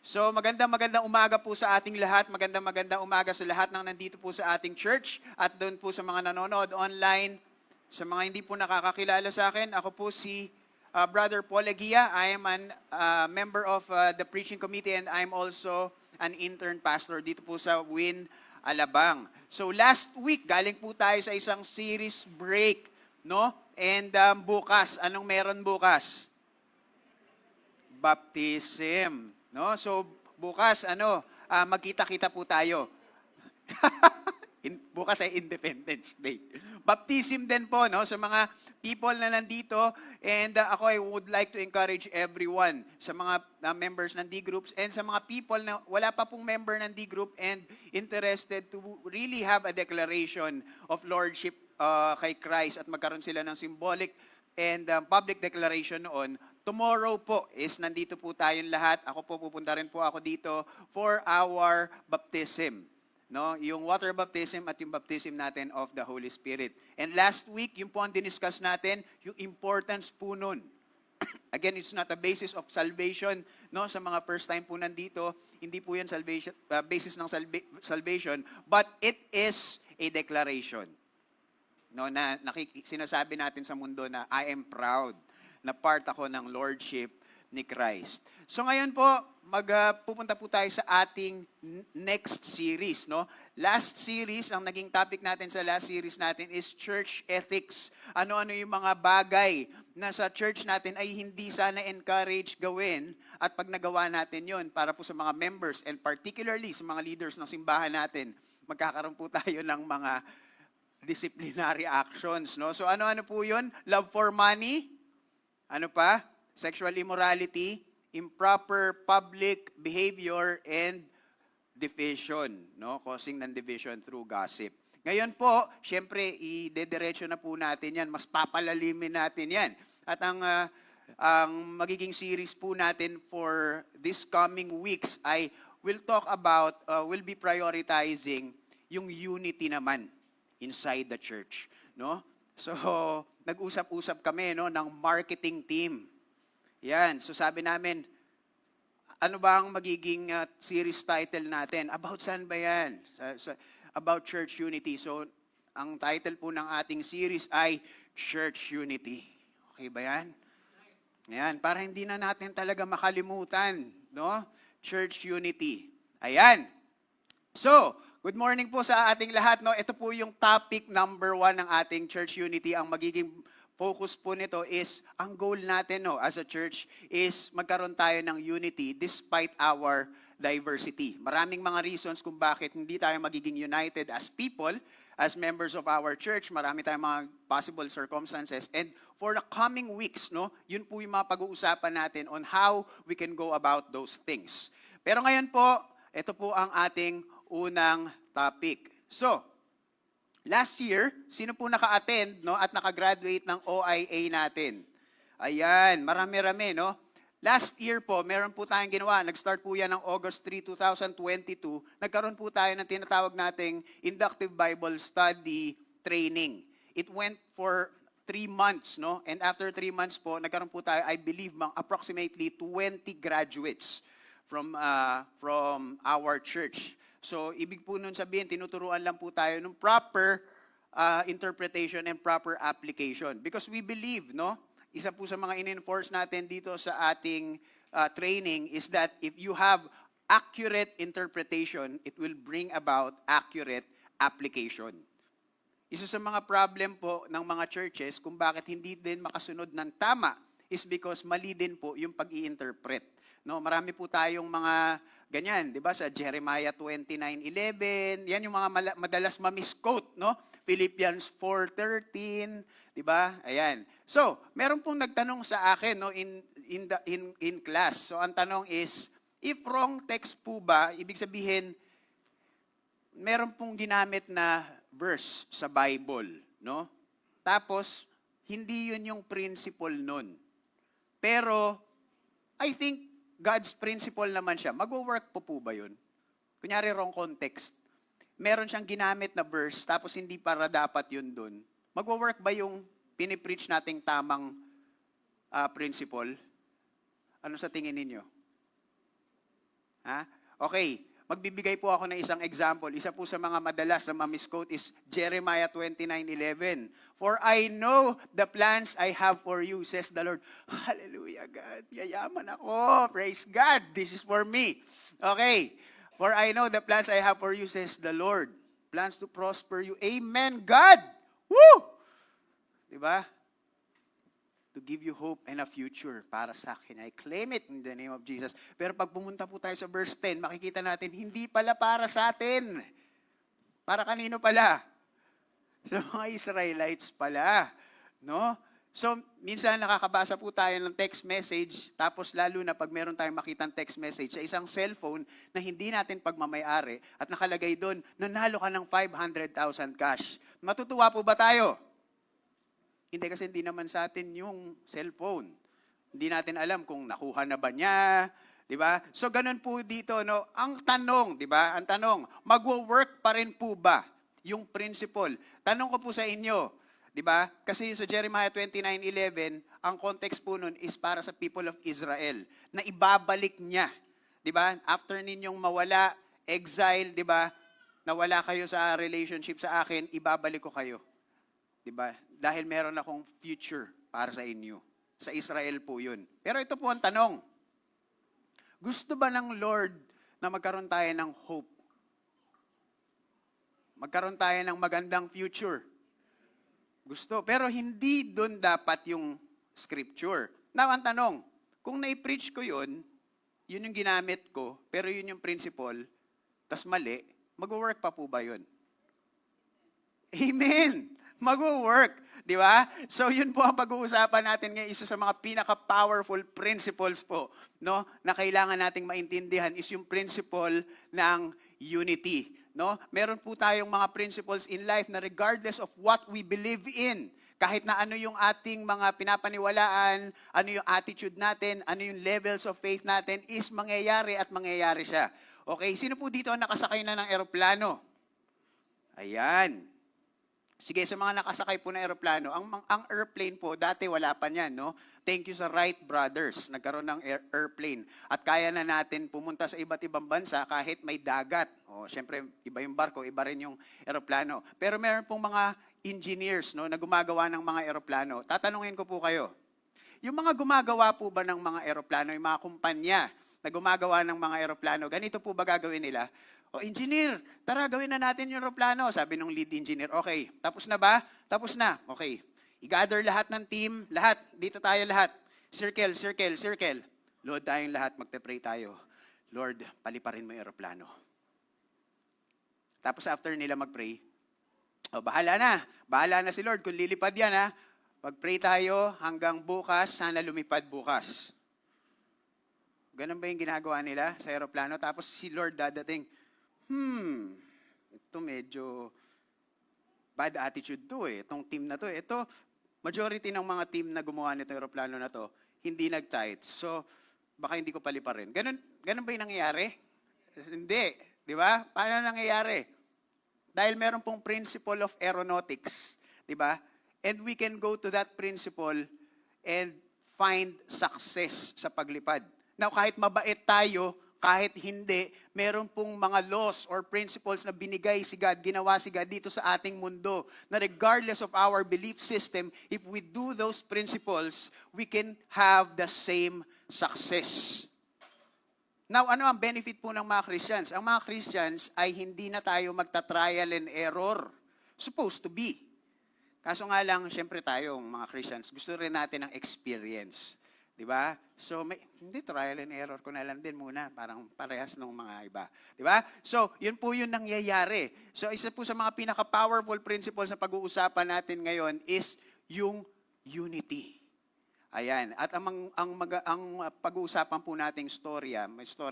So magandang umaga po sa ating lahat. Magandang umaga sa lahat ng nandito po sa ating church at doon po sa mga nanonood online. Sa mga hindi po nakakakilala sa akin, ako po si Brother Paul Eguia. I am an member of the preaching committee and I'm also an intern pastor dito po sa Win Alabang. So last week, galing po tayo sa isang series break, no? And bukas, anong meron bukas? Baptism, no? So bukas magkita-kita po tayo. Bukas ay Independence Day. Baptism din po, no, sa mga people na nandito, and ako I would like to encourage everyone sa mga members ng D groups and sa mga people na wala pa pong member ng D group and interested to really have a declaration of lordship kay Christ at magkaroon sila ng symbolic and public declaration noon. Tomorrow po is nandito po tayong lahat. Ako po pupunta rin po ako dito for our baptism. No, yung water baptism at yung baptism natin of the Holy Spirit. And last week, yung po ang diniscuss natin, yung importance po nun. Again, it's not a basis of salvation, no? Sa mga first time po nandito, hindi po yan salvation, basis ng salvation, but it is a declaration. No, na sinasabi natin sa mundo na I am proud na part ako ng lordship ni Christ. So ngayon po, pupunta po tayo sa ating next series, no? Last series, ang naging topic natin sa last series natin is church ethics. Ano-ano yung mga bagay na sa church natin ay hindi sana encourage gawin at pag nagawa natin yon para po sa mga members and particularly sa mga leaders ng simbahan natin, magkakaroon po tayo ng mga disciplinary actions, no? So ano-ano po yun? Love for money? Ano pa? Sexual immorality, improper public behavior, and division, no? Causing ng division through gossip. Ngayon po, syempre, idediretso na po natin yan. Mas papalalimin natin yan. At ang magiging series po natin for this coming weeks ay we'll be prioritizing yung unity naman inside the church, no? So, nag-usap-usap kami, no, ng marketing team. Yan, so sabi namin, ano ba ang magiging series title natin? About saan ba yan? About church unity. So, ang title po ng ating series ay Church Unity. Okay ba yan? Ayan, para hindi na natin talaga makalimutan, no? Church Unity. Ayan. So, good morning po sa ating lahat, no? Ito po yung topic number 1 ng ating Church Unity. Ang magiging focus po nito is, ang goal natin, no, as a church is magkaroon tayo ng unity despite our diversity. Maraming mga reasons kung bakit hindi tayo magiging united as people, as members of our church. Marami tayong mga possible circumstances. And for the coming weeks, no, yun po yung mga pag-uusapan natin on how we can go about those things. Pero ngayon po, ito po ang ating unang topic. So, last year, sino po naka-attend, no, at naka-graduate ng OIA natin? Ayan, marami-rami, no? Last year po, meron po tayong ginawa. Nag-start po yan ng August 3, 2022. Nagkaroon po tayo ng tinatawag nating Inductive Bible Study Training. It went for 3 months, no? And after 3 months po, nagkaroon po tayo, I believe, approximately 20 graduates from our church. So, ibig po nun sabihin, tinuturuan lang po tayo ng proper interpretation and proper application. Because we believe, no, isa po sa mga in-enforce natin dito sa ating training is that if you have accurate interpretation, it will bring about accurate application. Isa sa mga problem po ng mga churches kung bakit hindi din makasunod ng tama is because mali din po yung pag-i-interpret. No, marami po tayong mga ganyan, 'di ba? Sa Jeremiah 29:11, yan yung mga madalas ma-misquote, no? Philippians 4:13, 'di ba? Ayan. So, meron pong nagtanong sa akin, no, in class. So, ang tanong is, if wrong text po ba, ibig sabihin meron pong ginamit na verse sa Bible, no? Tapos hindi yun yung principle nun. Pero I think God's principle naman siya. Mag-work po ba yun? Kunyari, wrong context. Meron siyang ginamit na verse, tapos hindi para dapat yun dun. Mag-work ba yung pinipreach nating tamang principle? Ano sa tingin ninyo? Ha? Okay, magbibigay po ako ng isang example. Isa po sa mga madalas na ma-misquote is Jeremiah 29:11. For I know the plans I have for you, says the Lord. Hallelujah, God. Yayaman ako. Praise God. This is for me. Okay. For I know the plans I have for you, says the Lord. Plans to prosper you. Amen, God. Woo! Diba? To give you hope and a future para sa akin. I claim it in the name of Jesus. Pero pag pumunta po tayo sa verse 10, makikita natin, hindi pala para sa atin. Para kanino pala? Sa mga Israelites pala. No? So, minsan nakakabasa po tayo ng text message, tapos lalo na pag meron tayong makitang text message sa isang cellphone na hindi natin pagmamayari at nakalagay doon, nanalo ka ng 500,000 cash. Matutuwa po ba tayo? Hindi, kasi hindi naman sa atin yung cellphone. Hindi natin alam kung nakuha na ba niya, di ba? So ganun po dito, no? Ang tanong, di ba? Ang tanong, magwo-work pa rin po ba yung principle? Tanong ko po sa inyo, di ba? Kasi sa Jeremiah 29:11, ang context po nun is para sa people of Israel na ibabalik niya, di ba? After ninyong mawala, exile, di ba? Nawala kayo sa relationship sa akin, ibabalik ko kayo. Diba? Dahil meron akong future para sa inyo. Sa Israel po yun. Pero ito po ang tanong. Gusto ba ng Lord na magkaroon tayo ng hope? Magkaroon tayo ng magandang future? Gusto. Pero hindi doon dapat yung scripture. Now, ang tanong, kung na-preach ko yun yung ginamit ko, pero yun yung principle, tas mali, mag-work pa po ba yun? Amen! Mag-work, di ba? So yun po ang pag-uusapan natin ngayon, isa sa mga pinaka-powerful principles po, no, na kailangan nating maintindihan is yung principle ng unity, no? Meron po tayong mga principles in life na regardless of what we believe in, kahit na ano yung ating mga pinapaniwalaan, ano yung attitude natin, ano yung levels of faith natin, is mangyayari at mangyayari siya. Okay, sino po dito ang nakasakay na ng eroplano? Ayan. Sige, sa mga nakasakay po ng eroplano, ang airplane po, dati wala pa niyan, no? Thank you sa Wright Brothers, nagkaroon ng airplane. At kaya na natin pumunta sa iba't ibang bansa kahit may dagat. O, syempre, iba yung barko, iba rin yung eroplano. Pero meron pong mga engineers, no, na gumagawa ng mga eroplano. Tatanungin ko po kayo, yung mga gumagawa po ba ng mga eroplano, yung mga kumpanya na gumagawa ng mga eroplano, ganito po ba gagawin nila? O, engineer, tara, gawin na natin yung aeroplano. Sabi nung lead engineer, okay, tapos na ba? Tapos na. Okay. I-gather lahat ng team, lahat. Dito tayo lahat. Circle, circle, circle. Lord, tayong lahat, magpe-pray tayo. Lord, paliparin mo yung aeroplano. Tapos after nila mag-pray, o, bahala na. Bahala na si Lord kung lilipad yan, ha. Mag-pray tayo hanggang bukas, sana lumipad bukas. Ganun ba yung ginagawa nila sa aeroplano? Tapos si Lord dadating, ito medyo bad attitude to eh. Itong team na to eh. Ito, majority ng mga team na gumawa nito aeroplano na to, hindi nag-tight. So, baka hindi ko paliparin. Ganun ba yung nangyayari? Hindi. Di ba? Paano nangyayari? Dahil meron pong principle of aeronautics. Di ba? And we can go to that principle and find success sa paglipad. Now, kahit mabait tayo, kahit hindi, meron pong mga laws or principles na binigay si God, ginawa si God dito sa ating mundo, na regardless of our belief system, if we do those principles, we can have the same success. Now, ano ang benefit po ng mga Christians? Ang mga Christians ay hindi na tayo magta-trial and error. Supposed to be. Kaso nga lang, syempre tayong mga Christians, gusto rin natin ng experience. Diba? So, hindi, trial and error ko na lang din muna. Parang parehas ng mga iba. Diba? So, yun po yung nangyayari. So, isa po sa mga pinaka-powerful principles na pag-uusapan natin ngayon is yung unity. Ayan. At ang pag-uusapan po nating storya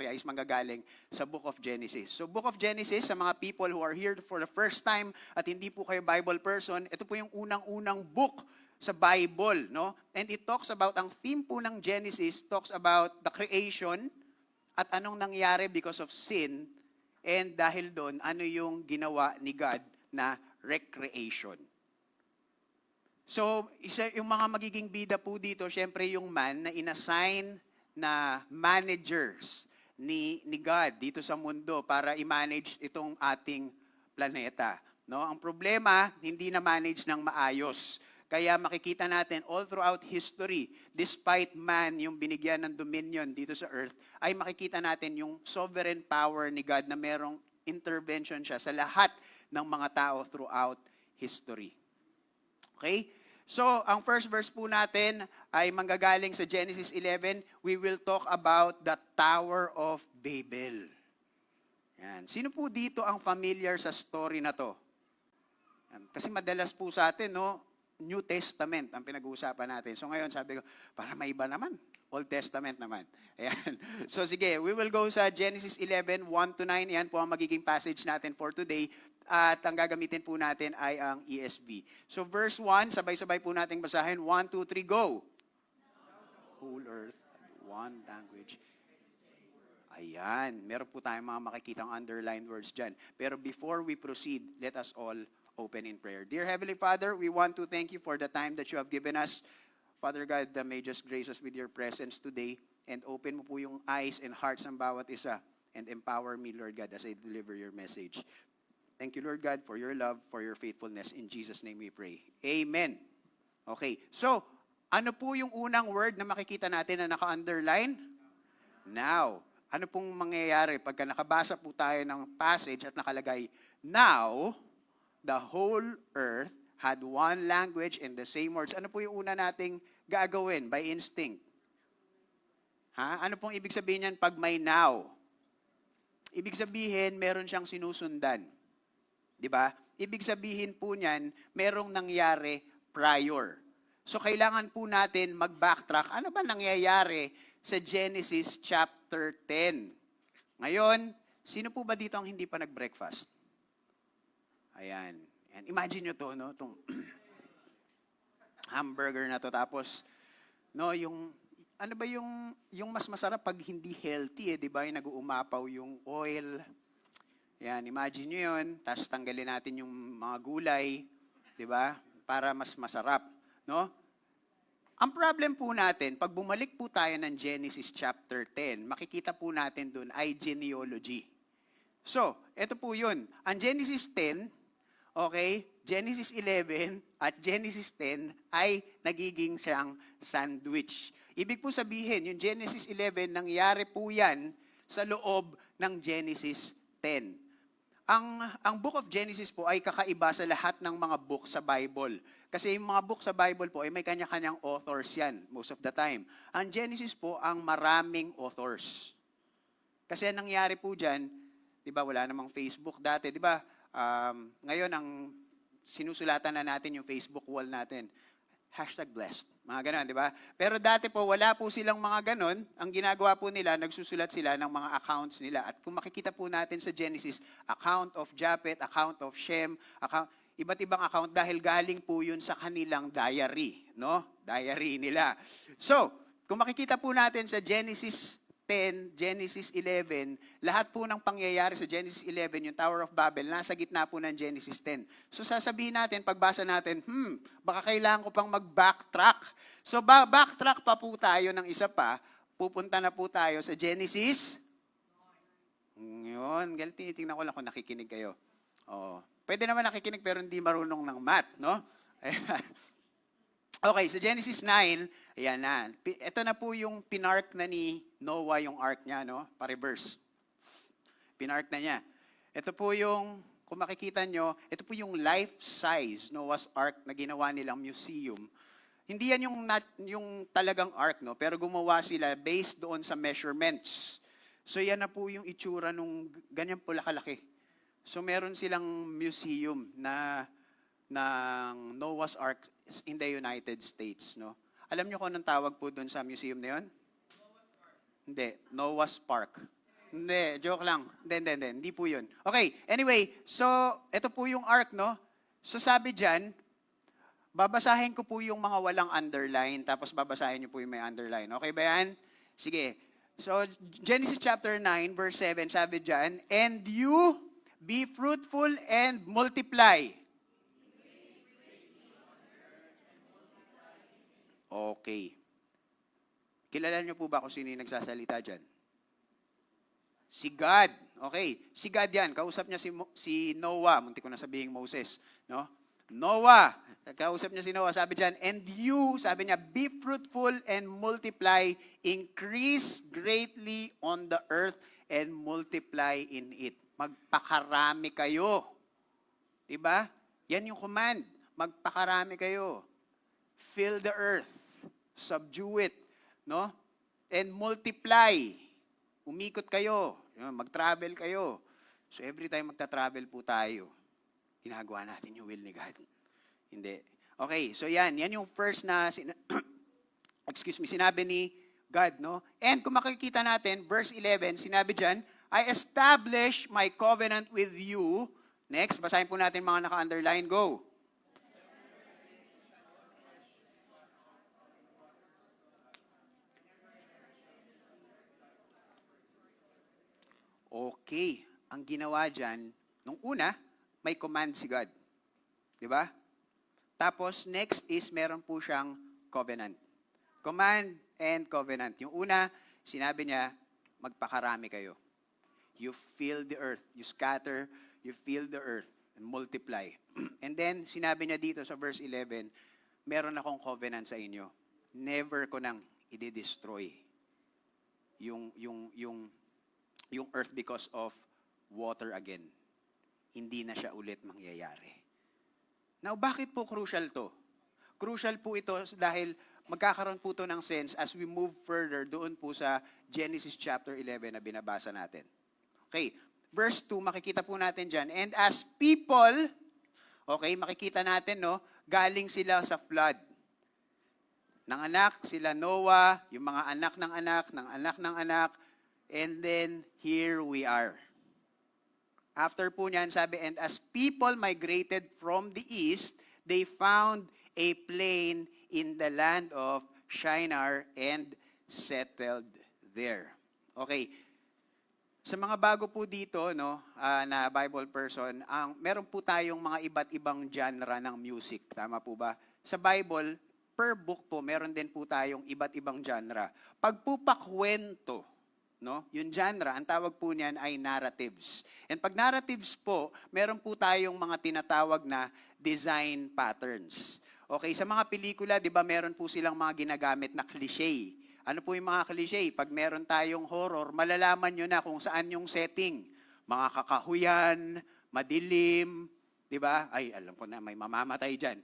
is manggagaling sa Book of Genesis. So, Book of Genesis, sa mga people who are here for the first time at hindi po kayo Bible person, ito po yung unang-unang book sa Bible, no? And it talks about, ang theme po ng Genesis talks about the creation at anong nangyari because of sin, and dahil doon, ano yung ginawa ni God na recreation. So, yung mga magiging bida po dito, syempre yung man na inassign na managers ni God dito sa mundo para i-manage itong ating planeta. No? Ang problema, hindi na manage ng maayos. Kaya makikita natin all throughout history, despite man yung binigyan ng dominion dito sa earth, ay makikita natin yung sovereign power ni God na merong intervention siya sa lahat ng mga tao throughout history. Okay? So, ang first verse po natin ay manggagaling sa Genesis 11. We will talk about the Tower of Babel. Yan. Sino po dito ang familiar sa story na to? Yan. Kasi madalas po sa atin, no, New Testament ang pinag-uusapan natin. So ngayon, sabi ko, para maiba naman. Old Testament naman. Ayan. So sige, we will go sa Genesis 11, 1-9. Yan po ang magiging passage natin for today. At ang gagamitin po natin ay ang ESV. So verse 1, sabay-sabay po nating basahin. 1, 2, 3, go! Whole earth, one language. Ayan. Meron po tayong mga makikitang underlined words dyan. Pero before we proceed, let us all open in prayer. Dear Heavenly Father, we want to thank you for the time that you have given us. Father God, may just grace us with your presence today and open mo po yung eyes and hearts ng bawat isa and empower me, Lord God, as I deliver your message. Thank you, Lord God, for your love, for your faithfulness. In Jesus' name we pray. Amen. Okay, so, ano po yung unang word na makikita natin na naka-underline? Now. Ano pong mangyayari pagka nakabasa po tayo ng passage at nakalagay, now, the whole earth had one language and the same words. Ano po yung una nating gagawin by instinct? Ano pong ibig sabihin niyan pag may now? Ibig sabihin, meron siyang sinusundan. Di ba? Ibig sabihin po niyan, merong nangyari prior. So kailangan po natin mag-backtrack. Ano ba nangyayari sa Genesis chapter 10? Ngayon, sino po ba dito ang hindi pa nag-breakfast? Ayan. And imagine nyo to, no? Itong hamburger na to. Tapos, no, ano ba yung mas masarap pag hindi healthy, di ba? Yung nag-uumapaw yung oil. Yan, imagine nyo yun. Tapos tanggalin natin yung mga gulay, di ba? Para mas masarap, no? Ang problem po natin, pag bumalik po tayo ng Genesis chapter 10, makikita po natin dun ay genealogy. So, ito po yun. Ang Genesis 10, okay, Genesis 11 at Genesis 10 ay nagiging siyang sandwich. Ibig po sabihin, yung Genesis 11, nangyari po yan sa loob ng Genesis 10. Ang book of Genesis po ay kakaiba sa lahat ng mga book sa Bible. Kasi yung mga book sa Bible po ay may kanya-kanyang authors yan most of the time. Ang Genesis po ang maraming authors. Kasi ang nangyari po dyan, di ba wala namang Facebook dati, di ba? Ngayon ang sinusulatan na natin yung Facebook wall natin. #blessed. Mga ganon, di ba? Pero dati po, wala po silang mga ganon. Ang ginagawa po nila, nagsusulat sila ng mga accounts nila. At kung makikita po natin sa Genesis, account of Japhet, account of Shem, iba't ibang account dahil galing po yun sa kanilang diary. No? Diary nila. So, kung makikita po natin sa Genesis 10, Genesis 11, lahat po ng pangyayari sa Genesis 11, yung Tower of Babel, nasa gitna po ng Genesis 10. So sasabihin natin, pagbasa natin, baka kailangan ko pang mag-backtrack. So backtrack pa po tayo ng isa pa, pupunta na po tayo sa Genesis. Yun, tinitingnan ko lang kung nakikinig kayo. Oh, pwede naman nakikinig pero hindi marunong ng math, no? Okay, so Genesis 9, ayan na. Ito na po yung pinark na ni Noah yung ark niya, no? Pa-reverse. Pinark na niya. Ito po yung, kung makikita nyo, ito po yung life-size Noah's Ark na ginawa nilang museum. Hindi yan yung talagang ark, no? Pero gumawa sila based doon sa measurements. So yan na po yung itsura nung ganyan po kalaki. So meron silang museum na ng Noah's Ark in the United States, no? Alam niyo kung anong tawag po doon sa museum na yun? Noah's Ark. Hindi, Noah's Park. Hindi, joke lang. Hindi po yun. Okay, anyway, so ito po yung ark, no? So sabi dyan, babasahin ko po yung mga walang underline, tapos babasahin niyo po yung may underline. Okay ba yan? Sige. So Genesis chapter 9, verse 7, sabi dyan, and you be fruitful and multiply. Okay. Kilala niyo po ba kung sino yung nagsasalita dyan? Si God. Okay, si God yan. Kausap niya si Noah. Munti ko na sabihin Moses. No? Noah. Kausap niya si Noah. Sabi diyan, and you, sabi niya, be fruitful and multiply, increase greatly on the earth and multiply in it. Magpakarami kayo. Diba? Yan yung command. Magpakarami kayo. Fill the earth. Subdue it. No? And multiply. Umikot kayo. Mag-travel kayo. So every time magta-travel po tayo, ginagawa natin yung will ni God. Hindi. Okay, so yan yung first na sinabi ni God, no? And kung makikita natin, verse 11, sinabi diyan, I establish my covenant with you. Next, basahin po natin mga naka-underline. Go. Okay. Ang ginawa dyan, nung una, may command si God. Di ba? Tapos, next is meron po siyang covenant. Command and covenant. Yung una, sinabi niya, magpakarami kayo. You fill the earth. You scatter, you fill the earth and multiply. And then, sinabi niya dito sa verse 11, meron akong covenant sa inyo. Never ko nang i-destroy yung earth because of water again. Hindi na siya ulit mangyayari. Now, bakit po crucial to? Crucial po ito dahil magkakaroon po ito ng sense as we move further doon po sa Genesis chapter 11 na binabasa natin. Okay, verse 2, makikita po natin dyan. And as people, okay, makikita natin, no, galing sila sa flood. Nanganak sila Noah, yung mga anak ng anak, ng anak ng anak, and then here we are. After po niyan, sabi, and as people migrated from the east, they found a plain in the land of Shinar and settled there. Okay. Sa mga bago po dito, no, na Bible person, meron po tayong mga iba't ibang genre ng music. Tama po ba? Sa Bible, per book po, meron din po tayong iba't ibang genre. Pag po pakwento, no, yung genre, ang tawag po niyan ay narratives. And pag narratives po, meron po tayong mga tinatawag na design patterns. Okay, sa mga pelikula, di ba, meron po silang mga ginagamit na cliche. Ano po yung mga cliche? Pag meron tayong horror, malalaman nyo na kung saan yung setting. Mga kakahuyan, madilim, di ba? Ay, alam ko na, may mamamatay dyan.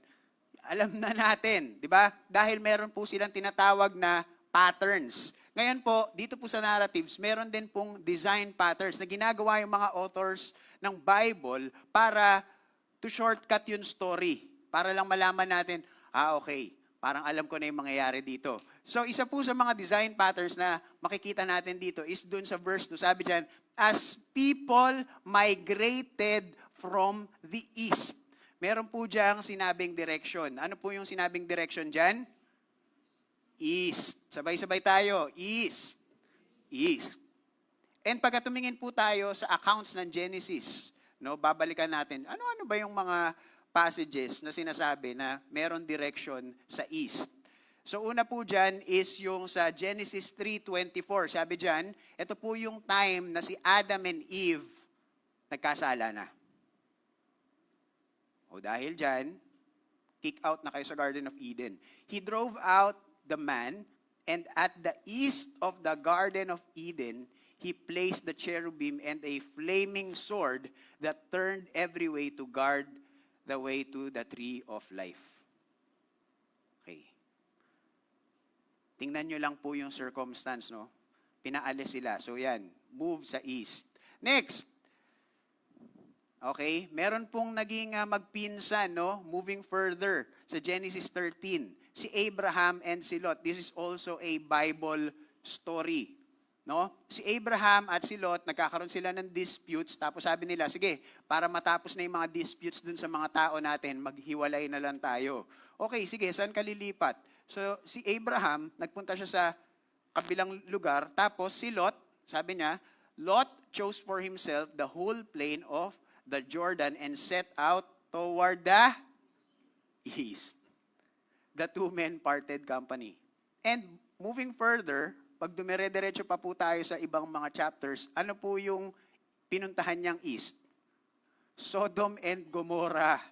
Alam na natin, di ba? Dahil meron po silang tinatawag na patterns. Ngayon po, dito po sa narratives, meron din pong design patterns na ginagawa yung mga authors ng Bible para to shortcut yung story. Para lang malaman natin, okay, parang alam ko na yung mangyayari dito. So, isa po sa mga design patterns na makikita natin dito is dun sa verse 2. Sabi dyan, as people migrated from the east. Meron po diyang sinabing direction. Ano po yung sinabing direction dyan? East. Sabay-sabay tayo. East. East. And pagka tumingin po tayo sa accounts ng Genesis, no, babalikan natin, ano-ano ba yung mga passages na sinasabi na meron direction sa east? So una po dyan is yung sa Genesis 3:24. Sabi dyan, ito po yung time na si Adam and Eve nagkasala na. O dahil dyan, kick out na kayo sa Garden of Eden. He drove out the man, and at the east of the Garden of Eden, he placed the cherubim and a flaming sword that turned every way to guard the way to the tree of life. Okay. Tingnan nyo lang po yung circumstance, no? Pinaalis sila. So yan, move sa east. Next. Okay, meron pong naging magpinsan, no? Moving further sa Genesis 13. Si Abraham and si Lot. This is also a Bible story. No? Si Abraham at si Lot, nagkakaroon sila ng disputes, tapos sabi nila, sige, para matapos na yung mga disputes dun sa mga tao natin, maghiwalay na lang tayo. Okay, sige, saan ka lilipat? So, si Abraham, nagpunta siya sa kabilang lugar, tapos si Lot, sabi niya, Lot chose for himself the whole plain of the Jordan and set out toward the east. The two men parted company. And moving further, pag dumire-diretso pa po tayo sa ibang mga chapters, ano po yung pinuntahan niyang east? Sodom and Gomorrah.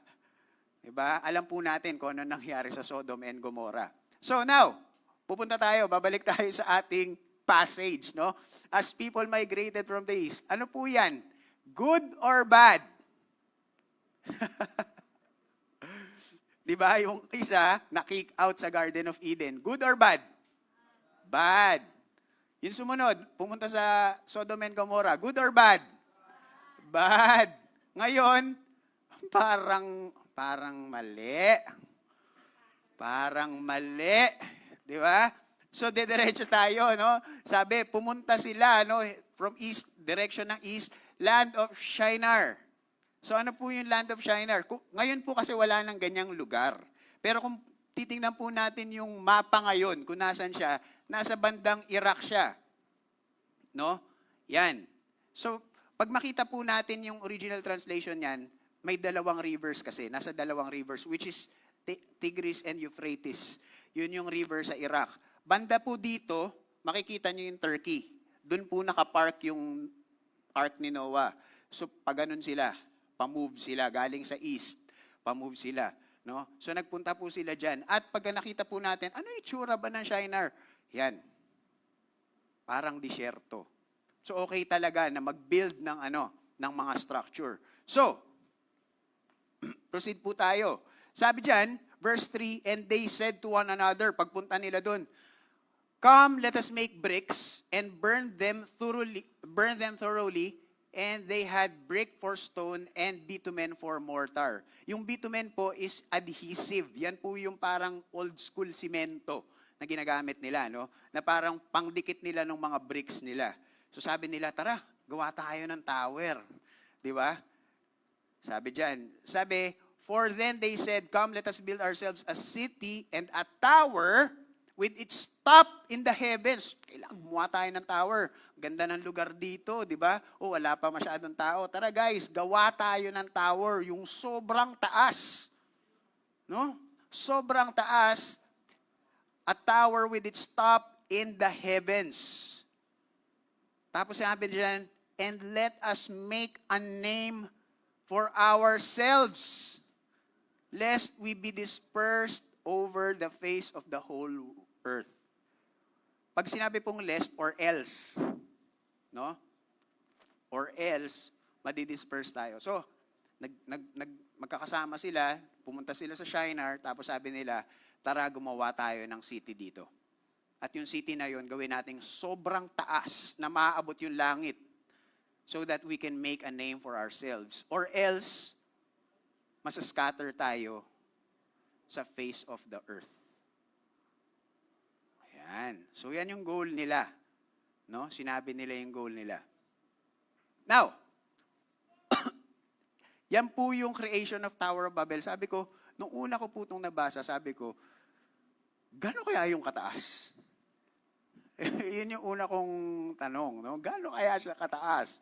Diba? Alam po natin kung ano nangyari sa Sodom and Gomorrah. So now, pupunta tayo, babalik tayo sa ating passage, no? As people migrated from the east. Ano po yan? Good or bad? Diba? Yung isa, na-kick out sa Garden of Eden. Good or bad? Bad. Yung sumunod, pumunta sa Sodom and Gomorrah. Good or bad? Bad. Ngayon, parang mali. Parang mali. Di ba? So, dediretso tayo, no? Sabi, pumunta sila, no? From east, direction ng east, land of Shinar. So, ano po yung land of Shinar? Ngayon po kasi wala nang ganyang lugar. Pero kung titingnan po natin yung mapa ngayon, kung nasan siya, nasa bandang Iraq siya. No? Yan. So, pag makita po natin yung original translation niyan, may dalawang rivers kasi. Nasa dalawang rivers, which is Tigris and Euphrates. Yun yung river sa Iraq. Banda po dito, makikita nyo yung Turkey. Doon po nakapark yung ark ni Noah. So, pag ganun sila, pa-move sila, galing sa east, pa-move sila. No? So, nagpunta po sila dyan. At pag nakita po natin, ano yung tsura ba ng Shinar? Yan. Parang disyerto. So, okay talaga na mag-build ng ng mga structure. So, proceed po tayo. Sabi dyan, verse 3, and they said to one another, pagpunta nila doon, come, let us make bricks and burn them thoroughly, and they had brick for stone and bitumen for mortar. Yung bitumen po is adhesive. Yan po yung parang old school simento na ginagamit nila, no? Na parang pangdikit nila ng mga bricks nila. So sabi nila, tara, gawa tayo ng tower. Di ba? Sabi dyan, for then they said, come, let us build ourselves a city and a tower with its top in the heavens. Kailangan gumawa tayo ng tower. Ganda ng lugar dito, di ba? O, wala pa masyadong tao. Tara guys, gawa tayo ng tower, yung sobrang taas. No? Sobrang taas. A tower with its top in the heavens. Tapos sabi diyan, and let us make a name for ourselves, lest we be dispersed over the face of the whole earth. Pag sinabi pong lest or else, no? Or else, madidisperse tayo. So, magkakasama sila, pumunta sila sa Shinar, tapos sabi nila, tara gumawa tayo ng city dito. At yung city na yun, gawin nating sobrang taas na maaabot yung langit so that we can make a name for ourselves. Or else, masascatter tayo sa face of the earth. Ayan. So yan yung goal nila. No? Sinabi nila yung goal nila. Now, yan po yung creation of Tower of Babel. Sabi ko, nung una ko po itong nabasa, sabi ko, gano'n kaya yung kataas? Yun yung una kong tanong. No? Gano'n kaya siya kataas?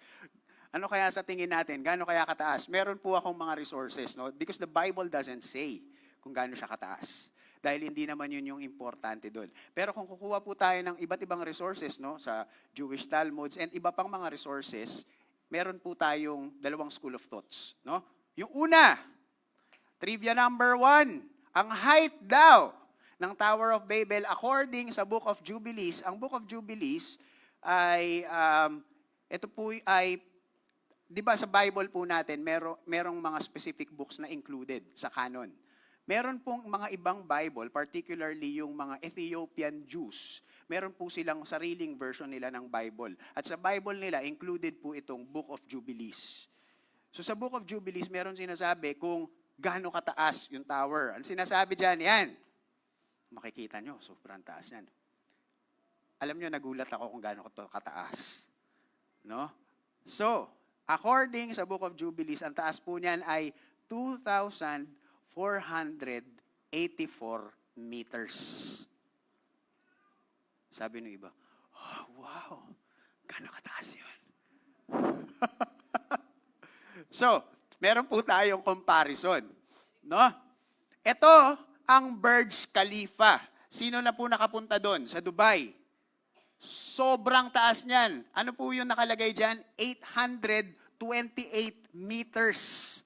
Ano kaya sa tingin natin? Gano'n kaya kataas? Meron po akong mga resources. No? Because the Bible doesn't say kung gano'n siya kataas. Dahil hindi naman yun yung importante doon. Pero kung kukuha po tayo ng iba't ibang resources, no, sa Jewish Talmuds and iba pang mga resources, meron po tayong dalawang school of thoughts. No? Yung una, trivia number 1, ang height daw ng Tower of Babel according sa Book of Jubilees. Ang Book of Jubilees ay, ito po ay, di ba sa Bible po natin, merong mga specific books na included sa canon. Meron pong mga ibang Bible, particularly yung mga Ethiopian Jews, meron po silang sariling version nila ng Bible. At sa Bible nila, included po itong Book of Jubilees. So sa Book of Jubilees, meron sinasabi kung gaano kataas yung tower. Ang sinasabi dyan, yan. Makikita nyo, sobrang taas yan. Alam nyo, nagulat ako kung gaano kataas. No? So, according sa Book of Jubilees, ang taas po niyan ay 2,484 meters. Sabi ng iba, oh, wow, gaano kataas yun? So, meron po tayong comparison. No? Ito, ang Burj Khalifa. Sino na po nakapunta doon sa Dubai? Sobrang taas niyan. Ano po yung nakalagay dyan? 828 meters.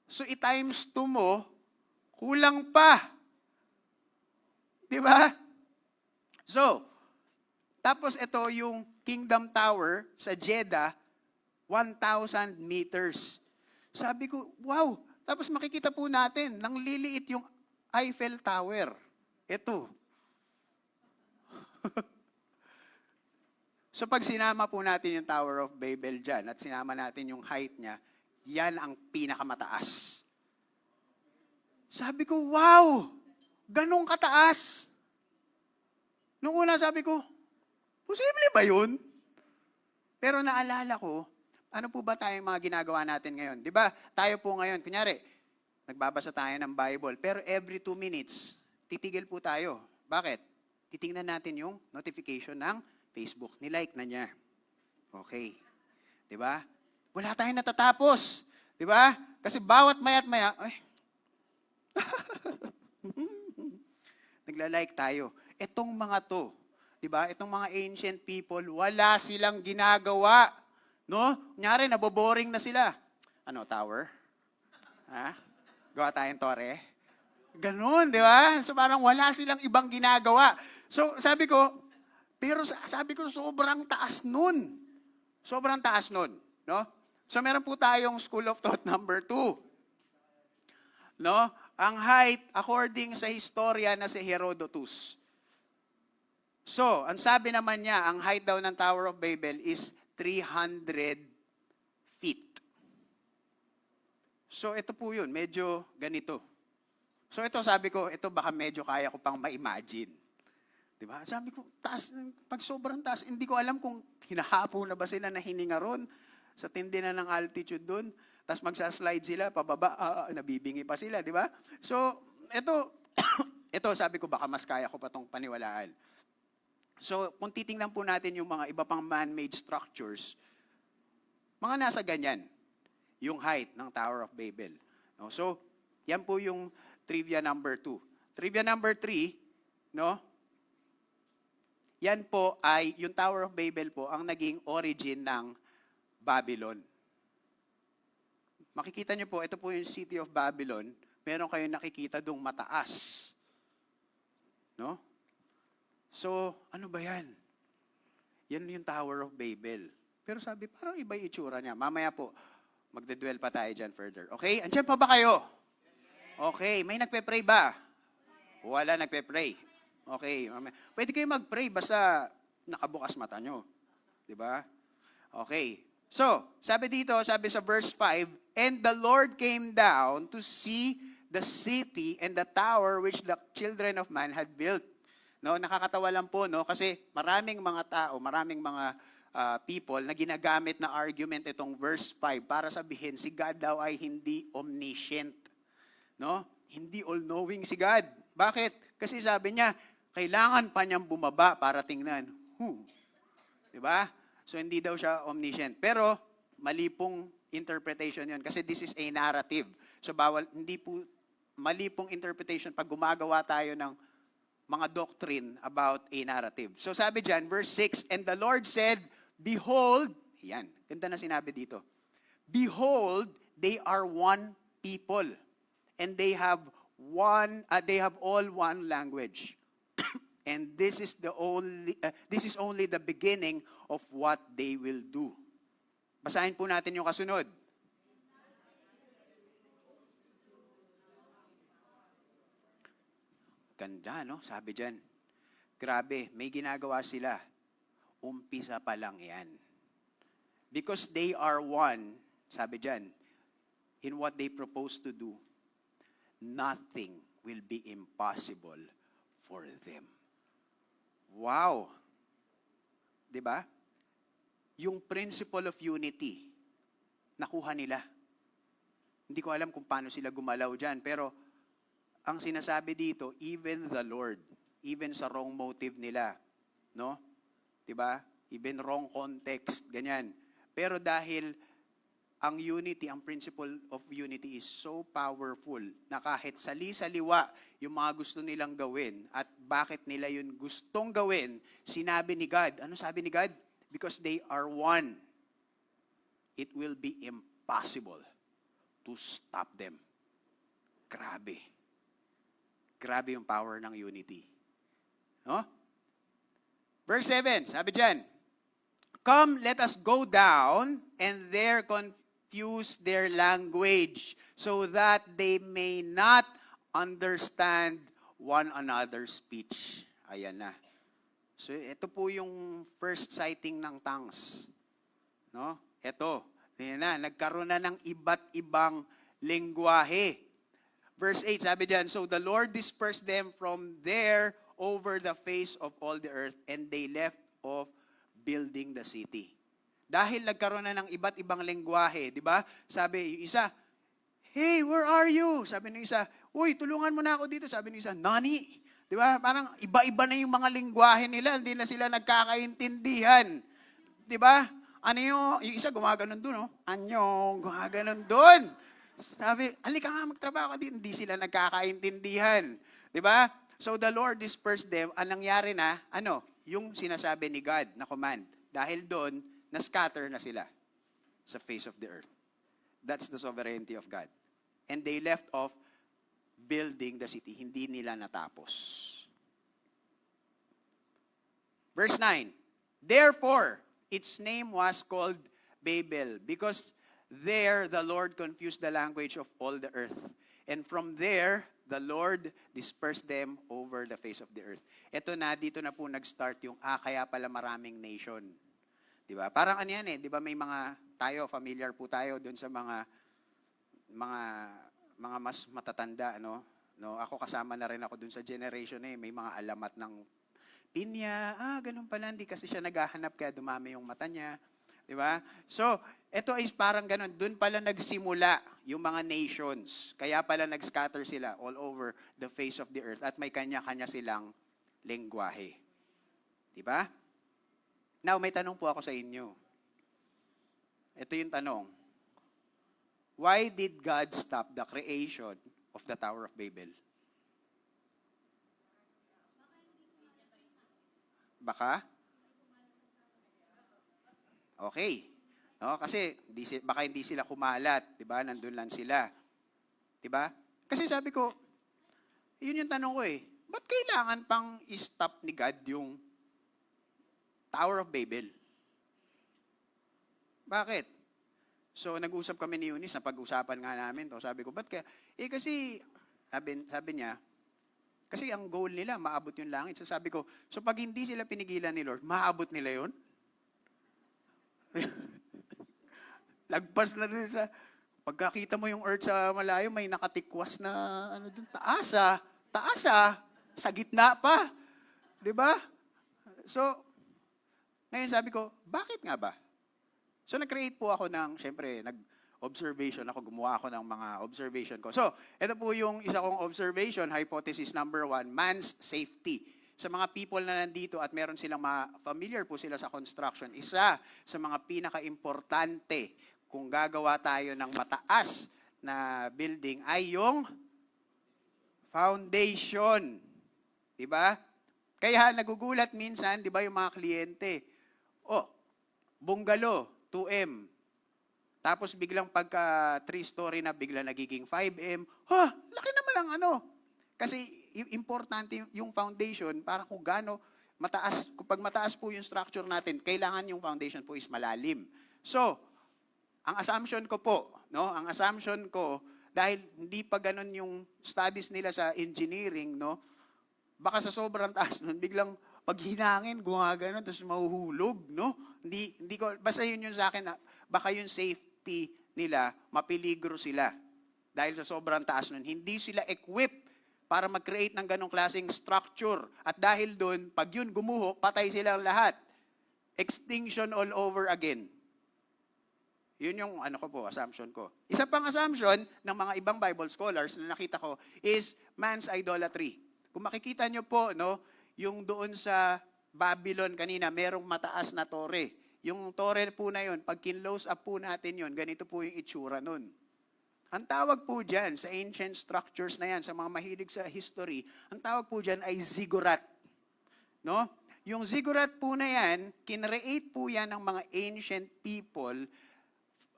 So, i-times 2 mo, kulang pa. Di ba? So, tapos ito yung Kingdom Tower sa Jeddah, 1,000 meters. Sabi ko, wow! Tapos makikita po natin, nang liliit yung Eiffel Tower. Ito. So pag sinama po natin yung Tower of Babel dyan at sinama natin yung height niya, yan ang pinakamataas. Sabi ko, wow! Ganong kataas. Nung una sabi ko, posible ba yun? Pero naalala ko, ano po ba tayong mga ginagawa natin ngayon? Di ba, tayo po ngayon, kunyari, nagbabasa tayo ng Bible, pero every 2 minutes, titigil po tayo. Bakit? Titingnan natin yung notification ng Facebook. Nilike na niya. Okay. Di ba? Wala tayong natatapos. Di ba? Kasi bawat maya't maya, ay, nagla-like tayo. Etong mga to, di ba? Itong mga ancient people, wala silang ginagawa. No? Kunyari, naboboring na sila. Ano, tower? Ha? Gawa tayong tore? Ganon, di ba? So parang wala silang ibang ginagawa. So sabi ko, sobrang taas nun. Sobrang taas nun. No? So meron po tayong school of thought number 2. No? Ang height, according sa historia na si Herodotus. So, ang sabi naman niya, ang height daw ng Tower of Babel is 300 feet. So, ito po yun, medyo ganito. So, ito sabi ko, ito baka medyo kaya ko pang ma-imagine. Diba? Sabi ko, taas, pag sobrang taas, hindi ko alam kung hinahapo na ba sila na hininga ron sa tindi na ng altitude dun. Tapos magsaslide sila, pababa, nabibingi pa sila, di ba? So, ito sabi ko, baka mas kaya ko pa tong paniwalaan. So, kung titingnan po natin yung mga iba pang man-made structures, mga nasa ganyan, yung height ng Tower of Babel. No? So, yan po yung trivia number 2. Trivia number 3, no? Yan po ay, yung Tower of Babel po, ang naging origin ng Babylon. Makikita niyo po, ito po yung City of Babylon. Meron kayong nakikita dong mataas. No? So, ano ba yan? Yan yung Tower of Babel. Pero sabi, parang iba yung itsura niya. Mamaya po, magdedwell pa tayo dyan further. Okay? Andiyan pa ba kayo? Okay. May nagpe-pray ba? Wala nagpe-pray. Okay. Pwede kayo mag-pray basta nakabukas mata nyo. Diba? Okay. So, sabi dito, sabi sa verse 5, and the Lord came down to see the city and the tower which the children of man had built. No, nakakatawa lang po, no? Kasi maraming mga tao, maraming mga people na ginagamit na argument itong verse 5 para sabihin si God daw ay hindi omniscient. No? Hindi all-knowing si God. Bakit? Kasi sabi niya, kailangan pa niyang bumaba para tingnan. Diba? So hindi daw siya omniscient. Pero mali pong interpretation yun kasi this is a narrative. So mali pong interpretation pag gumagawa tayo ng mga doctrine about a narrative. So sabi dyan, verse 6, and the Lord said, behold, yan, ganda na sinabi dito, behold, they are one people, and they have all one language. And this is only the beginning of what they will do. Basahin po natin yung kasunod. Ganda, no? Sabi dyan. Grabe, may ginagawa sila. Umpisa pa lang yan. Because they are one, sabi dyan, in what they propose to do, nothing will be impossible for them. Wow! Diba? Yung principle of unity, nakuha nila. Hindi ko alam kung paano sila gumalaw dyan, pero ang sinasabi dito, even the Lord, even sa wrong motive nila, no? 'Di ba? Even wrong context, ganyan. Pero dahil ang unity, ang principle of unity is so powerful na kahit sali-saliwa yung mga gusto nilang gawin at bakit nila yun gustong gawin, sinabi ni God. Ano sabi ni God? Because they are one. It will be impossible to stop them. Grabe. Grabe yung power ng unity. No? Verse 7, sabi dyan, come, let us go down and there confuse their language so that they may not understand one another's speech. Ayan na. So ito po yung first sighting ng tongues. No? Ito. Ayan na, nagkaroon na ng iba't ibang lengguwahe. Verse 8, sabi diyan, so the Lord dispersed them from there over the face of all the earth, and they left off building the city. Dahil nagkaroon na ng iba't ibang lengguwahe, di ba? Sabi yung isa, hey, where are you? Sabi ng isa, uy, tulungan mo na ako dito. Sabi ng isa, nani? Di ba? Parang iba-iba na yung mga lengguwahe nila, hindi na sila nagkakaintindihan. Di ba? Ano yung isa gumaganon doon, no? Anyong, gumaganon doon. Sabi, halika nga magtrabaho ka din. Hindi sila nagkakaintindihan. Di ba? So the Lord dispersed them. Ang nangyari na, yung sinasabi ni God na command. Dahil doon, na-scatter na sila sa face of the earth. That's the sovereignty of God. And they left off building the city. Hindi nila natapos. Verse 9. Therefore, its name was called Babel, because there the Lord confused the language of all the earth. And from there, the Lord dispersed them over the face of the earth. Ito na, dito na po nag-start yung, kaya pala maraming nation. Di ba? Parang ano yan di ba may mga, familiar po tayo dun sa mga mas matatanda, no? Ako kasama na rin ako dun sa generation may mga alamat ng pinya, ganun pala, hindi kasi siya naghahanap kaya dumami yung mata niya. Di ba? So, ito is parang ganun. Doon pala nagsimula yung mga nations. Kaya pala nag-scatter sila all over the face of the earth at may kanya-kanya silang lengguwahe. Di ba? Now, may tanong po ako sa inyo. Ito yung tanong. Why did God stop the creation of the Tower of Babel? Baka? Okay. No, kasi baka hindi sila kumalat, 'di ba? Nandun lang sila. 'Di ba? Kasi sabi ko, yun yung tanong ko Ba't kailangan pang i-stop ni God yung Tower of Babel? Bakit? So nag-usap kami ni Eunice, pag-usapan nga namin to. Sabi ko, ba't kaya? Kasi sabi niya, kasi ang goal nila maabot yung langit. So sabi ko, so pag hindi sila pinigilan ni Lord, maabot nila 'yon? Lagpas na rin sa, pagkakita mo yung earth sa malayo, may nakatikwas na, dun, taas sa gitna pa. Diba? So, ngayon sabi ko, bakit nga ba? So, nag-create po ako ng, syempre, nag-observation ako, gumawa ako ng mga observation ko. So, ito po yung isa kong observation, hypothesis number 1, man's safety. Sa mga people na nandito at meron silang familiar po sila sa construction, isa sa mga pinaka-importante kung gagawa tayo ng mataas na building ay yung foundation. Diba? Kaya nagugulat minsan, diba, yung mga kliyente, bungalow, 2M. Tapos biglang pagka 3-story na, bigla nagiging 5M. Laki naman ang Kasi importante yung foundation para kung gaano mataas, kapag mataas po yung structure natin, kailangan yung foundation po is malalim. So, ang assumption ko, dahil hindi pa ganun yung studies nila sa engineering, baka sa sobrang taas nun, biglang pag hinangin, gumaganon, tapos mahuhulog, Hindi ko, basta yun sa akin, baka yung safety nila, mapiligro sila. Dahil sa sobrang taas nun, hindi sila equipped para mag-create ng ganong klaseng structure. At dahil doon, pag yun gumuho, patay silang lahat. Extinction all over again. Yun yung assumption ko. Isa pang assumption ng mga ibang Bible scholars na nakita ko is man's idolatry. Kung makikita nyo po, yung doon sa Babylon kanina, merong mataas na tore. Yung tore po na yun, pag kinlose up po natin yun, ganito po yung itsura nun. Ang tawag po dyan sa ancient structures na yan, sa mga mahilig sa history, ang tawag po dyan ay ziggurat. No? Yung ziggurat po na yan, kinreate po yan ng mga ancient people.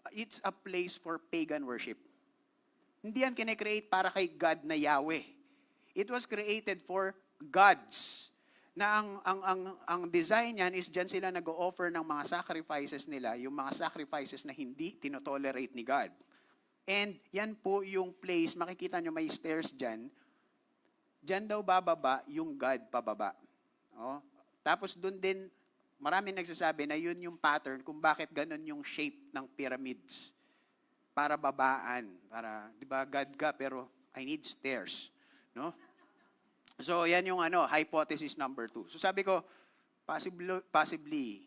It's a place for pagan worship. Hindi yan kinecreate para kay God na Yahweh. It was created for gods. Na ang design niyan is dyan sila nag-o-offer ng mga sacrifices nila, yung mga sacrifices na hindi tinotolerate ni God. And yan po yung place, makikita nyo may stairs dyan. Dyan daw bababa yung God pababa. Oh. Tapos doon din, marami nagsasabi na yun yung pattern kung bakit ganun yung shape ng pyramids. Para babaan. Para, di ba, God ka pero I need stairs. No? So yan yung hypothesis number 2. So sabi ko, possibly,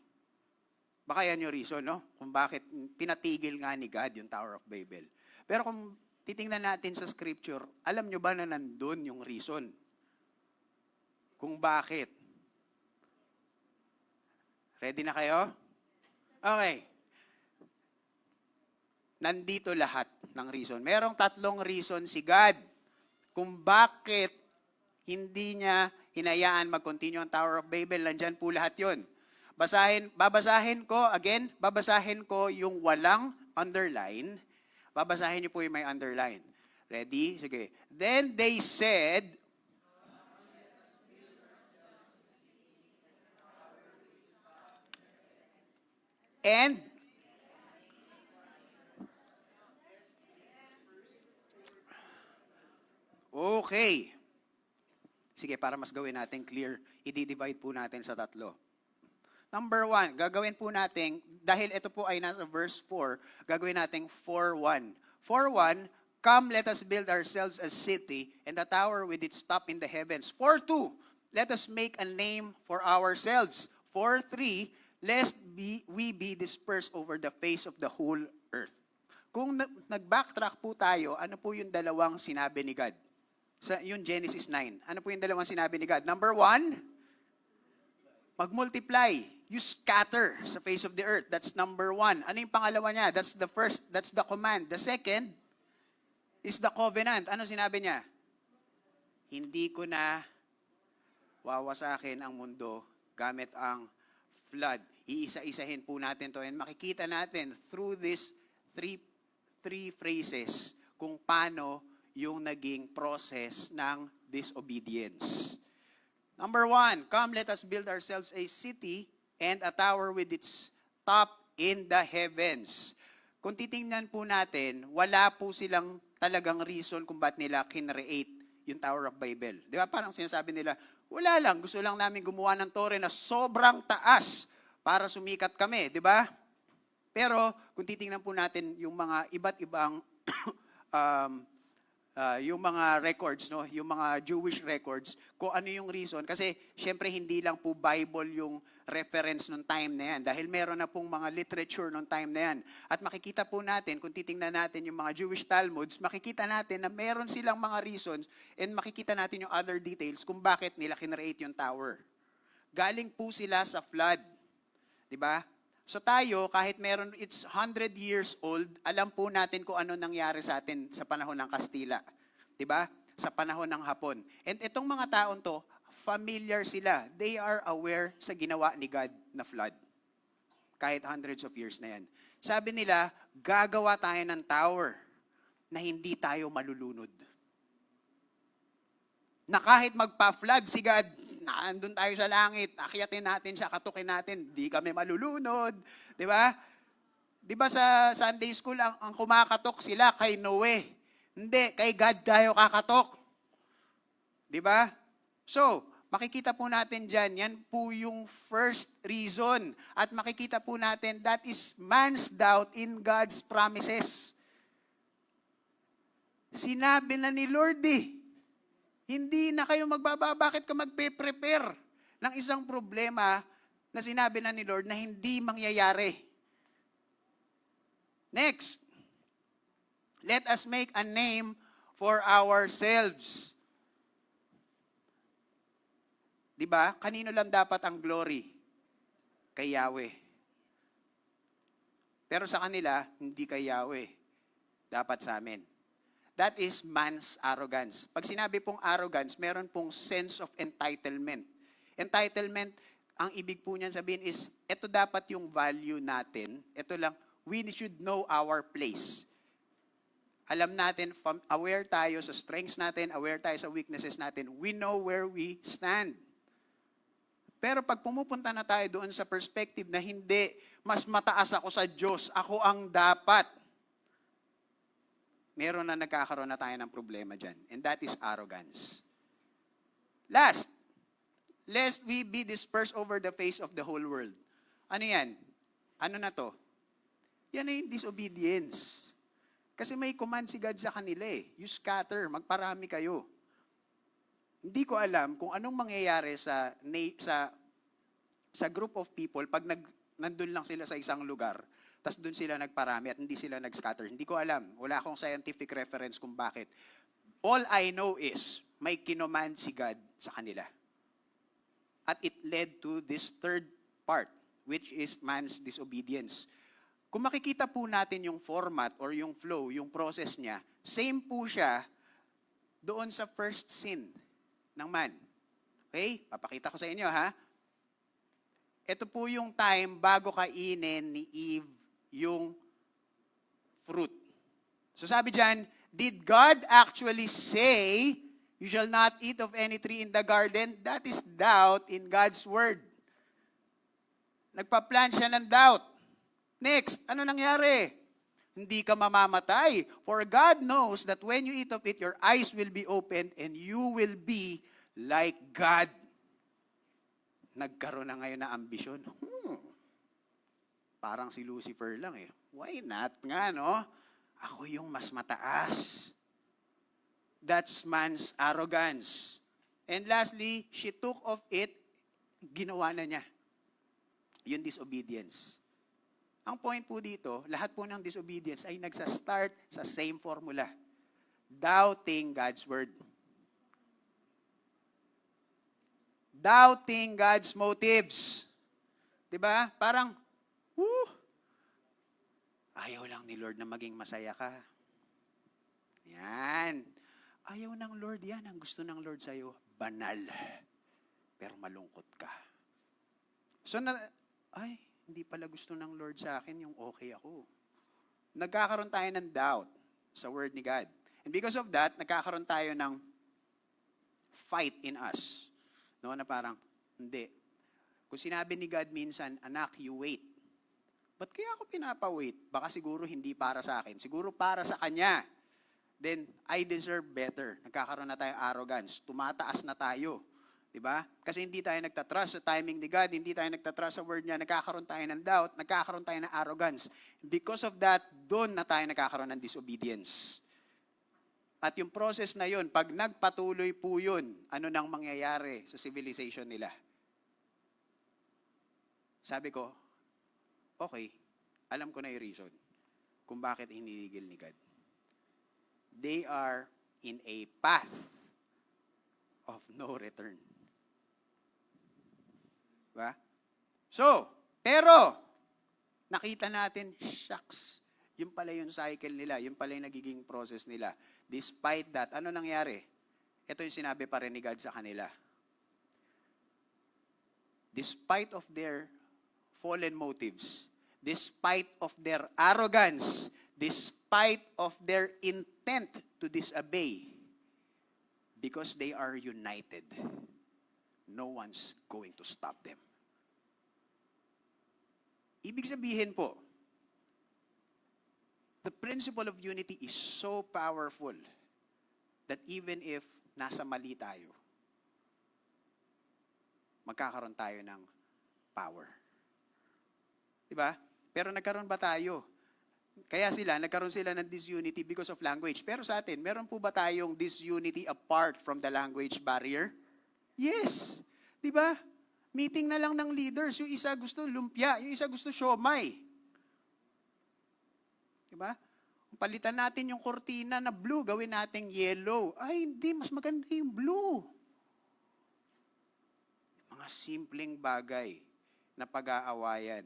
baka yan yung reason, no? Kung bakit pinatigil nga ni God yung Tower of Babel. Pero kung titingnan natin sa scripture, alam nyo ba na nandun yung reason? Kung bakit? Ready na kayo? Okay. Nandito lahat ng reason. Merong 3 reason si God kung bakit hindi niya hinayaan mag-continue ang Tower of Babel. Nandyan po lahat yun. Babasahin ko yung walang underline. Babasahin niyo po yung may underline. Ready? Sige. Then they said, and okay. Sige, para mas gawin natin clear, i-divide po natin sa 3. Number 1, gagawin po natin, dahil ito po ay nasa verse 4, gagawin natin 4:1. 4:1, come, let us build ourselves a city, and a tower with its top in the heavens. 4:2, let us make a name for ourselves. 4:3, lest we be dispersed over the face of the whole earth. Kung nag-backtrack po tayo, ano po yung dalawang sinabi ni God? Yung Genesis 9. Ano po yung dalawang sinabi ni God? Number 1, mag-multiply. You scatter sa face of the earth. That's number 1. Ano yung pangalawa niya? That's the first. That's the command. The second is the covenant. Ano sinabi niya? Hindi ko na wawasakin ang mundo gamit ang flood. Iisa-isahin po natin to. And makikita natin through these three phrases kung paano yung naging process ng disobedience. Number 1, come let us build ourselves a city and a tower with its top in the heavens. Kung titingnan po natin, wala po silang talagang reason kung ba't nila kinreate yung Tower of Babel. Di ba? Parang sinasabi nila, wala lang, gusto lang namin gumawa ng torre na sobrang taas para sumikat kami. Di ba? Pero kung titingnan po natin yung mga iba't ibang yung mga records, no, yung mga Jewish records, kung ano yung reason. Kasi, syempre, hindi lang po Bible yung reference nung time na yan. Dahil meron na pong mga literature nung time na yan. At makikita po natin, kung titingnan natin yung mga Jewish Talmuds, makikita natin na meron silang mga reasons and makikita natin yung other details kung bakit nila kinreate yung tower. Galing po sila sa flood. Diba? So tayo, kahit meron, it's 100 years old, alam po natin kung ano nangyari sa atin sa panahon ng Kastila. Diba? Sa panahon ng Hapon. And itong mga taon to, familiar sila. They are aware sa ginawa ni God na flood. Kahit hundreds of years na yan. Sabi nila, gagawa tayo ng tower na hindi tayo malulunod. Na kahit magpa-flood si God, naandun tayo sa langit, akyatin natin siya, katukin natin, di kami malulunod. Di ba? Di ba sa Sunday school, ang kumakatok sila kay Noe. Hindi, kay God tayo kakatok. Di ba? So, makikita po natin dyan, yan po yung first reason. At makikita po natin, that is man's doubt in God's promises. Sinabi na ni Lord hindi na kayo bakit ka magpe-prepare ng isang problema na sinabi na ni Lord na hindi mangyayari. Next, let us make a name for ourselves. Diba? Kanino lang dapat ang glory? Kay Yahweh. Pero sa kanila, hindi kay Yahweh. Dapat sa amin. That is man's arrogance. Pag sinabi pong arrogance, meron pong sense of entitlement. Entitlement, ang ibig po niyan sabihin is, ito dapat yung value natin. Ito lang, we should know our place. Alam natin, aware tayo sa strengths natin, aware tayo sa weaknesses natin. We know where we stand. Pero pag pumupunta na tayo doon sa perspective na hindi, mas mataas ako sa Diyos, ako ang dapat, meron na nagkakaroon na tayo ng problema dyan. And that is arrogance. Last, lest we be dispersed over the face of the whole world. Ano yan? Ano na to? Yan ay disobedience. Kasi may command si God sa kanila eh. You scatter, magparami kayo. Hindi ko alam kung anong mangyayari sa group of people pag nandun lang sila sa isang lugar, tas doon sila nagparami at hindi sila nag-scatter. Hindi ko alam. Wala akong scientific reference kung bakit. All I know is, may kinommand si God sa kanila. At it led to this third part, which is man's disobedience. Kung makikita po natin yung format or yung flow, yung process niya, same po siya doon sa first sin ng man. Okay? Papakita ko sa inyo, ha? Ito po yung time bago kainin ni Eve yung fruit. So sabi dyan, did God actually say, you shall not eat of any tree in the garden? That is doubt in God's word. Nagpa-plan siya ng doubt. Next, ano nangyari? Hindi ka mamamatay. For God knows that when you eat of it, your eyes will be opened and you will be like God. Nagkaroon na ngayon na ambisyon. Parang si Lucifer lang eh. Why not nga, no? Ako yung mas mataas. That's man's arrogance. And lastly, she took of it, ginawa na niya. Yung disobedience. Ang point po dito, lahat po ng disobedience ay nagsa-start sa same formula. Doubting God's word. Doubting God's motives. 'Di ba? Parang, ayaw lang ni Lord na maging masaya ka. Yan. Ayaw ng Lord yan. Ang gusto ng Lord sa'yo, banal. Pero malungkot ka. So, hindi pala gusto ng Lord sa akin yung okay ako. Nagkakaroon tayo ng doubt sa word ni God. And because of that, nagkakaroon tayo ng fight in us. No, na parang, hindi. Kung sinabi ni God minsan, anak, you wait. Ba't kaya ako pinapa-wait? Baka siguro hindi para sa akin. Siguro para sa Kanya. Then, I deserve better. Nagkakaroon na tayong arrogance. Tumataas na tayo. Diba? Kasi hindi tayo nagtatrust sa timing ni God, hindi tayo nagtatrust sa word niya, nagkakaroon tayo ng doubt, nagkakaroon tayo ng arrogance. Because of that, doon na tayo nagkakaroon ng disobedience. At yung process na yun, pag nagpatuloy po yun, ano nang mangyayari sa civilization nila? Sabi ko, okay, alam ko na yung reason kung bakit hinihigil ni God. They are in a path of no return. Diba? So, pero, nakita natin, shucks, yun pala yung cycle nila, yun pala yung nagiging process nila. Despite that, ano nangyari? Ito yung sinabi pa rin ni God sa kanila. Despite of their fallen motives, despite of their arrogance, despite of their intent to disobey, because they are united, no one's going to stop them. Ibig sabihin po, the principle of unity is so powerful that even if nasa mali tayo, magkakaroon tayo ng power. Diba? Pero nagkaroon ba tayo? Kaya nagkaroon sila ng disunity because of language. Pero sa atin, meron po ba tayong disunity apart from the language barrier? Yes. Di ba? Meeting na lang ng leaders. Yung isa gusto lumpia, yung isa gusto siomay. Di ba? Palitan natin yung kortina na blue, gawin nating yellow. Ay, hindi. Mas maganda yung blue. Mga simpleng bagay na pag-aawayan.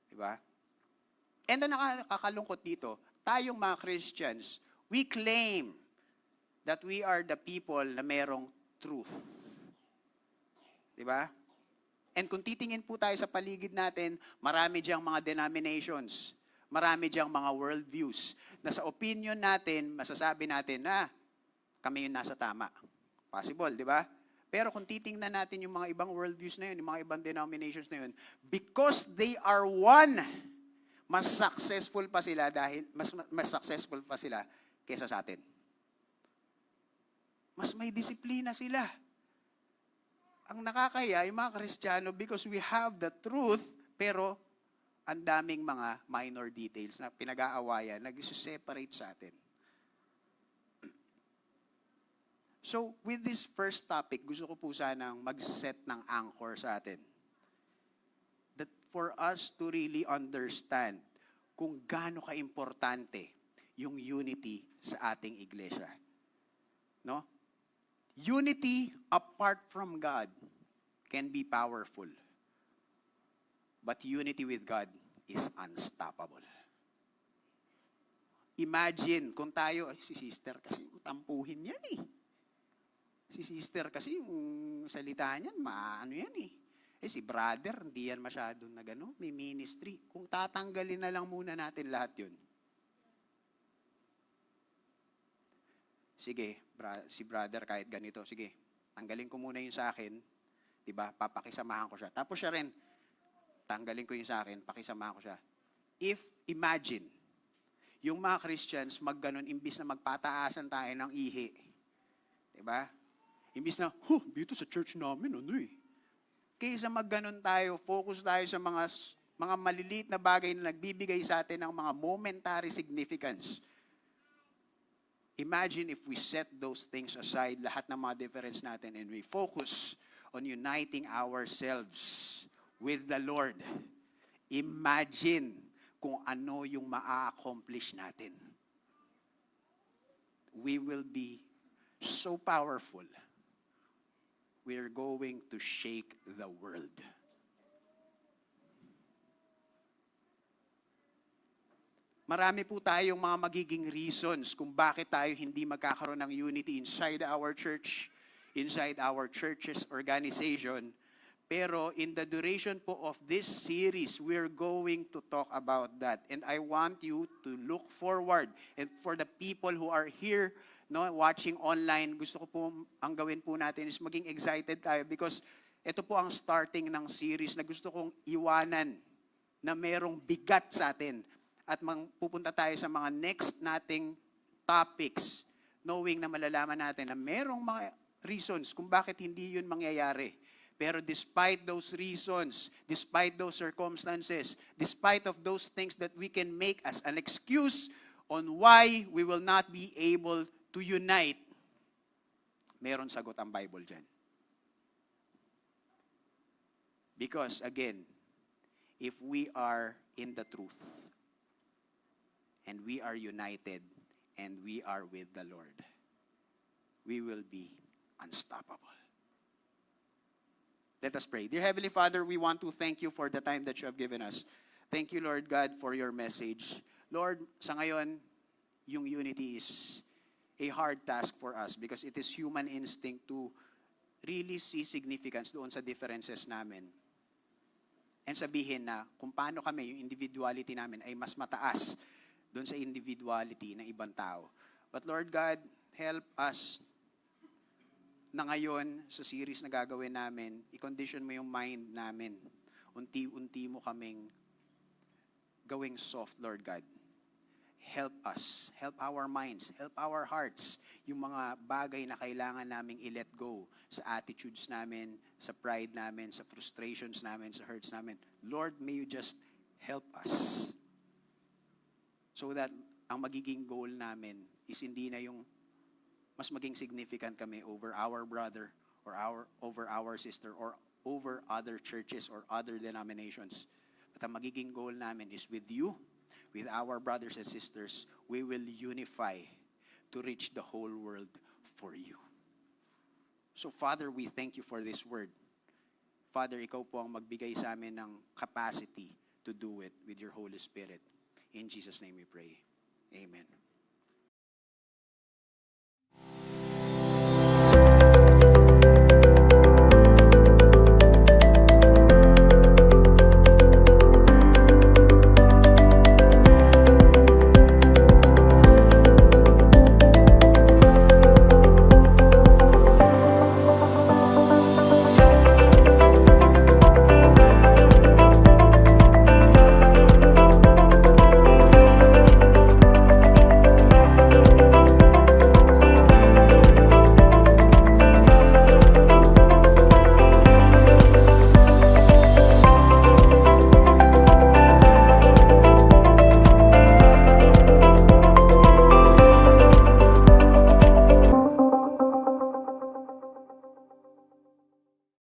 Di ba? And ang nakakalungkot dito, tayong mga Christians, We claim that we are the people na merong truth. Diba? And kung titingin po tayo sa paligid natin, marami diyang mga denominations, marami diyang mga worldviews, na sa opinion natin, masasabi natin na kami yung nasa tama. Possible, di ba? Pero kung titingnan natin yung mga ibang worldviews na yun, yung mga ibang denominations na yun, because they are one, mas successful pa sila kaysa sa atin. Mas may disiplina sila. Ang nakakaya, yung mga Kristiyano, because we have the truth, pero ang daming mga minor details na pinag-aawayan, nag-separate sa atin. So, with this first topic, gusto ko po sanang mag-set ng anchor sa atin. That for us to really understand kung gaano ka-importante yung unity sa ating iglesia. No? Unity apart from God can be powerful. But unity with God is unstoppable. Imagine kung tayo, si sister kasi tampuhin yan eh. Si sister kasi yung salita niyan, maano yan eh. Si brother, hindi yan masyado na gano'n, may ministry. Kung tatanggalin na lang muna natin lahat yun. Sige, si brother kahit ganito, sige, tanggalin ko muna yung sa akin, diba, papakisamahan ko siya. Tapos siya rin, tanggalin ko yung sa akin, pakisamahan ko siya. If, imagine, yung mga Christians magganon, imbis na magpataasan tayo ng ihi, diba? Imbis na, dito sa church namin, Kaysa magganon tayo, focus tayo sa mga maliliit na bagay na nagbibigay sa atin ng mga momentary significance. Imagine if we set those things aside, lahat ng mga difference natin, and we focus on uniting ourselves with the Lord. Imagine kung ano yung maa-accomplish natin. We will be so powerful. We are going to shake the world. Marami po tayong mga magiging reasons kung bakit tayo hindi magkakaroon ng unity inside our church, inside our church's organization. Pero in the duration po of this series, we're going to talk about that. And I want you to look forward. And for the people who are here, watching online, gusto ko po, ang gawin po natin is maging excited tayo because ito po ang starting ng series na gusto kong iwanan na merong bigat sa atin. At pupunta tayo sa mga next nating topics, knowing na malalaman natin na merong mga reasons kung bakit hindi yun mangyayari. Pero despite those reasons, despite those circumstances, despite of those things that we can make as an excuse on why we will not be able to unite, meron sagot ang Bible dyan. Because again, if we are in the truth, and we are united, and we are with the Lord, we will be unstoppable. Let us pray. Dear Heavenly Father, we want to thank you for the time that you have given us. Thank you, Lord God, for your message. Lord, sa ngayon, yung unity is a hard task for us because it is human instinct to really see significance doon sa differences namin. And sabihin na kung paano kami, yung individuality namin ay mas mataas doon sa individuality ng ibang tao. But Lord God, help us na ngayon sa series na gagawin namin, i-condition mo yung mind namin. Unti-unti mo kaming gawing soft, Lord God. Help us, help our minds, help our hearts, yung mga bagay na kailangan naming i-let go sa attitudes namin, sa pride namin, sa frustrations namin, sa hurts namin. Lord, may you just help us. So that ang magiging goal namin is hindi na yung mas maging significant kami over our brother or over our sister or over other churches or other denominations. But ang magiging goal namin is with you, with our brothers and sisters, we will unify to reach the whole world for you. So Father, we thank you for this word. Father, ikaw po ang magbigay sa amin ng capacity to do it with your Holy Spirit. In Jesus' name we pray. Amen.